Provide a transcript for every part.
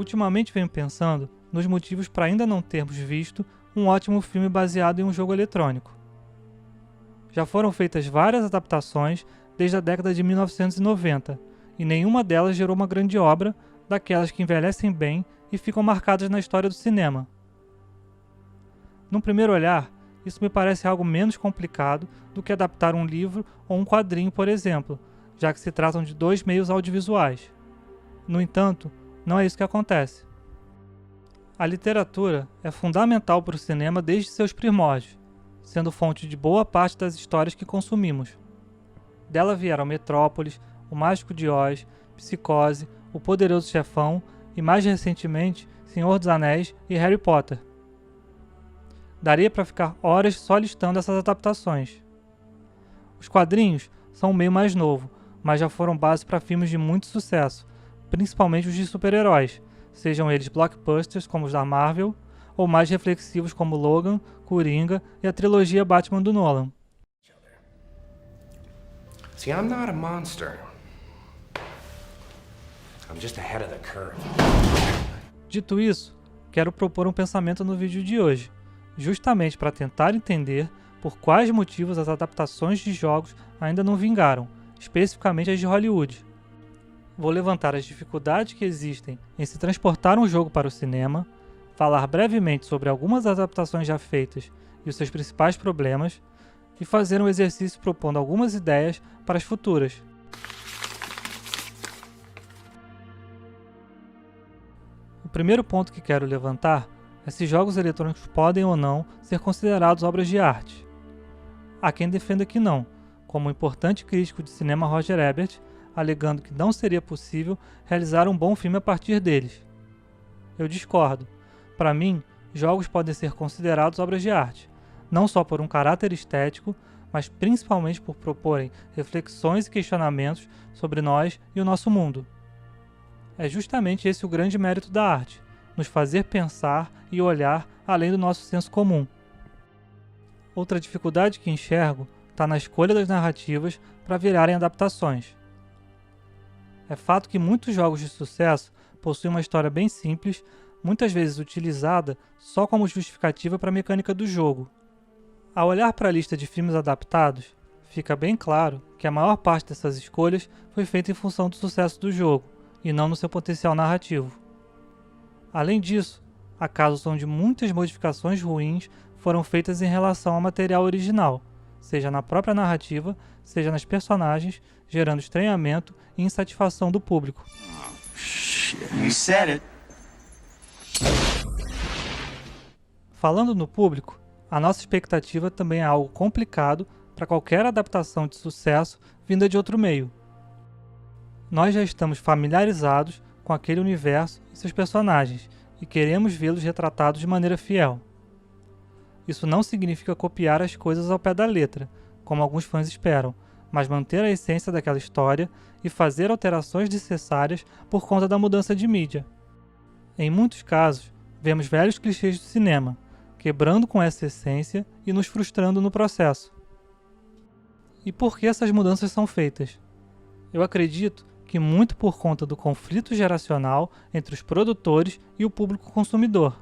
Ultimamente venho pensando nos motivos para ainda não termos visto um ótimo filme baseado em um jogo eletrônico. Já foram feitas várias adaptações desde a década de 1990, e nenhuma delas gerou uma grande obra, daquelas que envelhecem bem e ficam marcadas na história do cinema. Num primeiro olhar, isso me parece algo menos complicado do que adaptar um livro ou um quadrinho, por exemplo, já que se tratam de dois meios audiovisuais. No entanto, não é isso que acontece. A literatura é fundamental para o cinema desde seus primórdios, sendo fonte de boa parte das histórias que consumimos. Dela vieram Metrópolis, O Mágico de Oz, Psicose, O Poderoso Chefão e, mais recentemente, Senhor dos Anéis e Harry Potter. Daria para ficar horas só listando essas adaptações. Os quadrinhos são um meio mais novo, mas já foram base para filmes de muito sucesso, principalmente os de super-heróis, sejam eles blockbusters como os da Marvel, ou mais reflexivos como Logan, Coringa e a trilogia Batman do Nolan. See, I'm not a monster. I'm just ahead of the curve. Dito isso, quero propor um pensamento no vídeo de hoje, justamente para tentar entender por quais motivos as adaptações de jogos ainda não vingaram, especificamente as de Hollywood. Vou levantar as dificuldades que existem em se transportar um jogo para o cinema, falar brevemente sobre algumas adaptações já feitas e os seus principais problemas, e fazer um exercício propondo algumas ideias para as futuras. O primeiro ponto que quero levantar é se jogos eletrônicos podem ou não ser considerados obras de arte. Há quem defenda que não, como o importante crítico de cinema Roger Ebert, alegando que não seria possível realizar um bom filme a partir deles. Eu discordo. Para mim, jogos podem ser considerados obras de arte, não só por um caráter estético, mas principalmente por proporem reflexões e questionamentos sobre nós e o nosso mundo. É justamente esse o grande mérito da arte, nos fazer pensar e olhar além do nosso senso comum. Outra dificuldade que enxergo está na escolha das narrativas para virarem adaptações. É fato que muitos jogos de sucesso possuem uma história bem simples, muitas vezes utilizada só como justificativa para a mecânica do jogo. Ao olhar para a lista de filmes adaptados, fica bem claro que a maior parte dessas escolhas foi feita em função do sucesso do jogo, e não no seu potencial narrativo. Além disso, há casos onde muitas modificações ruins foram feitas em relação ao material original, seja na própria narrativa, seja nas personagens, gerando estranhamento e insatisfação do público. You said it. Falando no público, a nossa expectativa também é algo complicado para qualquer adaptação de sucesso vinda de outro meio. Nós já estamos familiarizados com aquele universo e seus personagens e queremos vê-los retratados de maneira fiel. Isso não significa copiar as coisas ao pé da letra, como alguns fãs esperam, mas manter a essência daquela história e fazer alterações necessárias por conta da mudança de mídia. Em muitos casos, vemos velhos clichês do cinema, quebrando com essa essência e nos frustrando no processo. E por que essas mudanças são feitas? Eu acredito que muito por conta do conflito geracional entre os produtores e o público consumidor.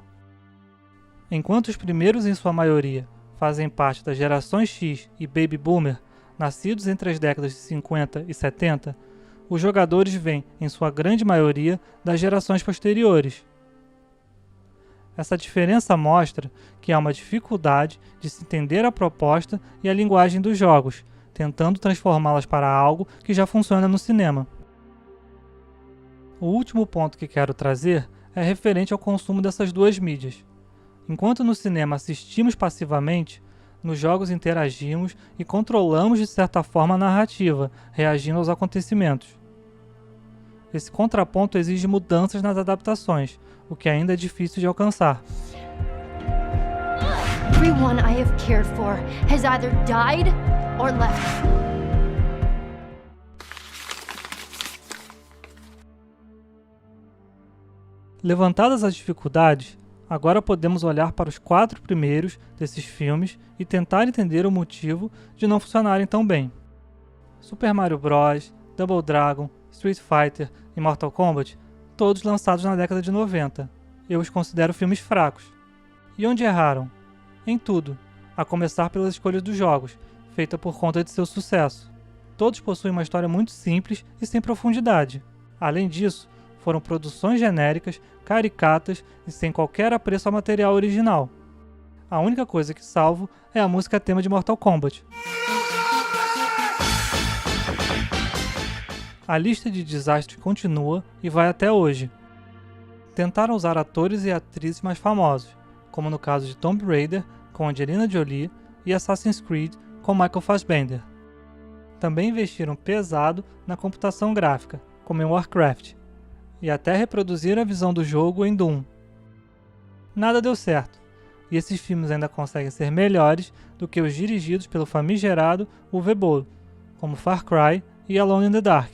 Enquanto os primeiros, em sua maioria, fazem parte das gerações X e Baby Boomer, nascidos entre as décadas de 50 e 70, os jogadores vêm, em sua grande maioria, das gerações posteriores. Essa diferença mostra que há uma dificuldade de se entender a proposta e a linguagem dos jogos, tentando transformá-las para algo que já funciona no cinema. O último ponto que quero trazer é referente ao consumo dessas duas mídias. Enquanto no cinema assistimos passivamente, nos jogos interagimos e controlamos de certa forma a narrativa, reagindo aos acontecimentos. Esse contraponto exige mudanças nas adaptações, o que ainda é difícil de alcançar. Everyone I have cared for has either died or left. Levantadas as dificuldades, agora podemos olhar para os 4 primeiros desses filmes e tentar entender o motivo de não funcionarem tão bem. Super Mario Bros., Double Dragon, Street Fighter e Mortal Kombat todos lançados na década de 90. Eu os considero filmes fracos. E onde erraram? Em tudo, a começar pelas escolhas dos jogos, feita por conta de seu sucesso. Todos possuem uma história muito simples e sem profundidade. Além disso, foram produções genéricas, caricatas e sem qualquer apreço ao material original. A única coisa que salvo é a música tema de Mortal Kombat. A lista de desastres continua e vai até hoje. Tentaram usar atores e atrizes mais famosos, como no caso de Tomb Raider com Angelina Jolie e Assassin's Creed com Michael Fassbender. Também investiram pesado na computação gráfica, como em Warcraft, e até reproduziram a visão do jogo em Doom. Nada deu certo, e esses filmes ainda conseguem ser melhores do que os dirigidos pelo famigerado Uwe Boll, como Far Cry e Alone in the Dark.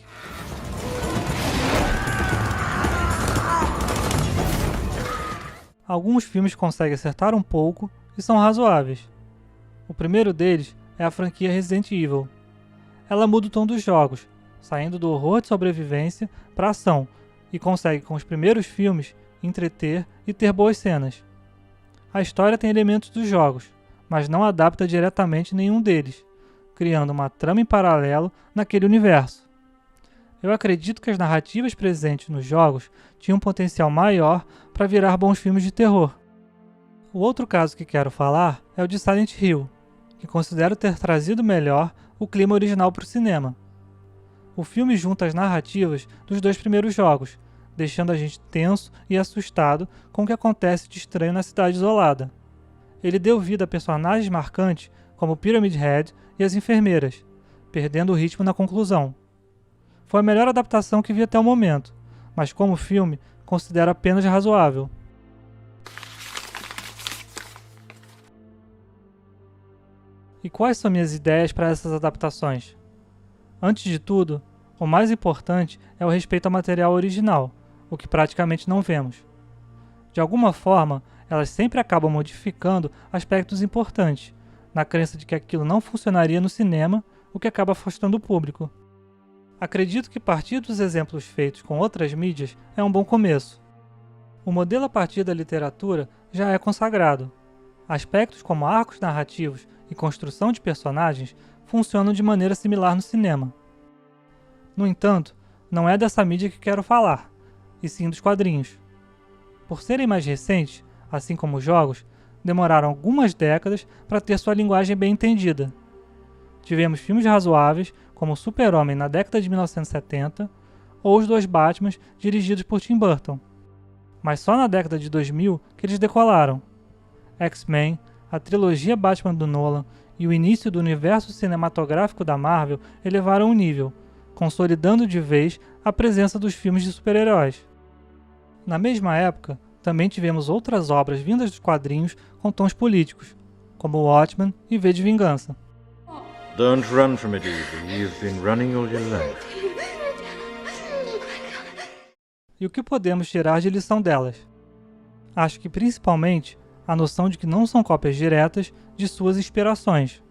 Alguns filmes conseguem acertar um pouco e são razoáveis. O primeiro deles é a franquia Resident Evil. Ela muda o tom dos jogos, saindo do horror de sobrevivência para ação, e consegue com os primeiros filmes entreter e ter boas cenas. A história tem elementos dos jogos, mas não adapta diretamente nenhum deles, criando uma trama em paralelo naquele universo. Eu acredito que as narrativas presentes nos jogos tinham um potencial maior para virar bons filmes de terror. O outro caso que quero falar é o de Silent Hill, que considero ter trazido melhor o clima original para o cinema. O filme junta as narrativas dos dois primeiros jogos, deixando a gente tenso e assustado com o que acontece de estranho na cidade isolada. Ele deu vida a personagens marcantes como Pyramid Head e as enfermeiras, perdendo o ritmo na conclusão. Foi a melhor adaptação que vi até o momento, mas como filme, considero apenas razoável. E quais são minhas ideias para essas adaptações? Antes de tudo, o mais importante é o respeito ao material original, o que praticamente não vemos. De alguma forma, elas sempre acabam modificando aspectos importantes, na crença de que aquilo não funcionaria no cinema, o que acaba afastando o público. Acredito que partir dos exemplos feitos com outras mídias é um bom começo. O modelo a partir da literatura já é consagrado. Aspectos como arcos narrativos e construção de personagens funcionam de maneira similar no cinema. No entanto, não é dessa mídia que quero falar, e sim dos quadrinhos. Por serem mais recentes, assim como os jogos, demoraram algumas décadas para ter sua linguagem bem entendida. Tivemos filmes razoáveis, como o Super-Homem na década de 1970, ou os dois Batmans dirigidos por Tim Burton. Mas só na década de 2000 que eles decolaram. X-Men, a trilogia Batman do Nolan e o início do universo cinematográfico da Marvel elevaram o nível, consolidando de vez a presença dos filmes de super-heróis. Na mesma época, também tivemos outras obras vindas dos quadrinhos com tons políticos, como Watchmen e V de Vingança. Don't run from it, Evie. You've been running all your life. E o que podemos tirar de lição delas? Acho que principalmente a noção de que não são cópias diretas de suas inspirações.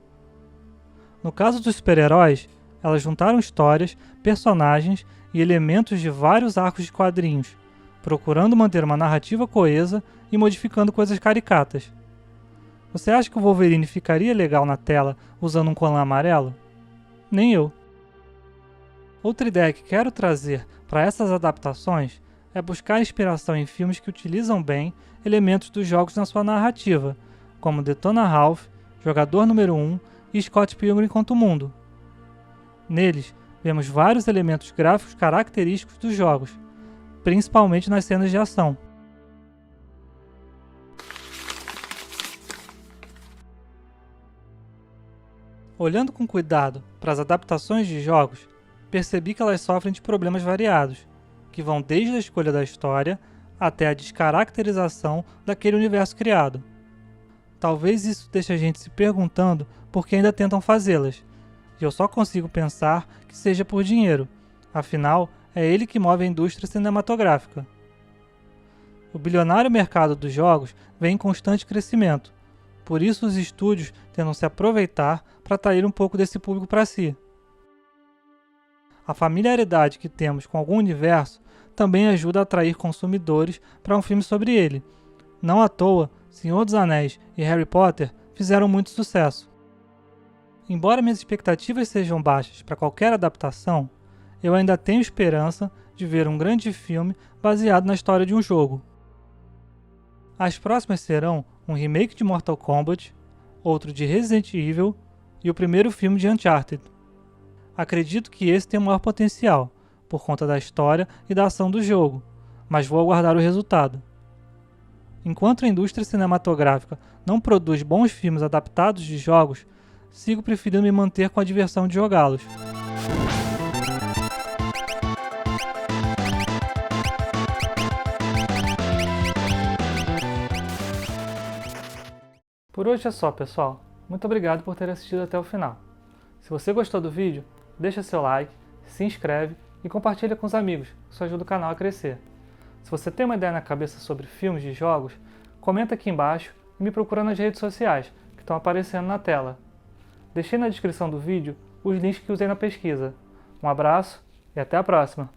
No caso dos super-heróis, elas juntaram histórias, personagens e elementos de vários arcos de quadrinhos, procurando manter uma narrativa coesa e modificando coisas caricatas. Você acha que o Wolverine ficaria legal na tela usando um colã amarelo? Nem eu. Outra ideia que quero trazer para essas adaptações é buscar inspiração em filmes que utilizam bem elementos dos jogos na sua narrativa, como Detona Ralph, Jogador Número 1 e Scott Pilgrim contra o Mundo. Neles, vemos vários elementos gráficos característicos dos jogos, principalmente nas cenas de ação. Olhando com cuidado para as adaptações de jogos, percebi que elas sofrem de problemas variados, que vão desde a escolha da história até a descaracterização daquele universo criado. Talvez isso deixe a gente se perguntando por que ainda tentam fazê-las, e eu só consigo pensar que seja por dinheiro, afinal é ele que move a indústria cinematográfica. O bilionário mercado dos jogos vem em constante crescimento, por isso os estúdios tentam se aproveitar para atrair um pouco desse público para si. A familiaridade que temos com algum universo também ajuda a atrair consumidores para um filme sobre ele. Não à toa, Senhor dos Anéis e Harry Potter fizeram muito sucesso. Embora minhas expectativas sejam baixas para qualquer adaptação, eu ainda tenho esperança de ver um grande filme baseado na história de um jogo. As próximas serão um remake de Mortal Kombat, outro de Resident Evil e o primeiro filme de Uncharted. Acredito que esse tem o maior potencial, por conta da história e da ação do jogo, mas vou aguardar o resultado. Enquanto a indústria cinematográfica não produz bons filmes adaptados de jogos, sigo preferindo me manter com a diversão de jogá-los. Por hoje é só, pessoal. Muito obrigado por ter assistido até o final. Se você gostou do vídeo, deixa seu like, se inscreve e compartilha com os amigos, isso ajuda o canal a crescer. Se você tem uma ideia na cabeça sobre filmes de jogos, comenta aqui embaixo e me procura nas redes sociais, que estão aparecendo na tela. Deixei na descrição do vídeo os links que usei na pesquisa. Um abraço e até a próxima!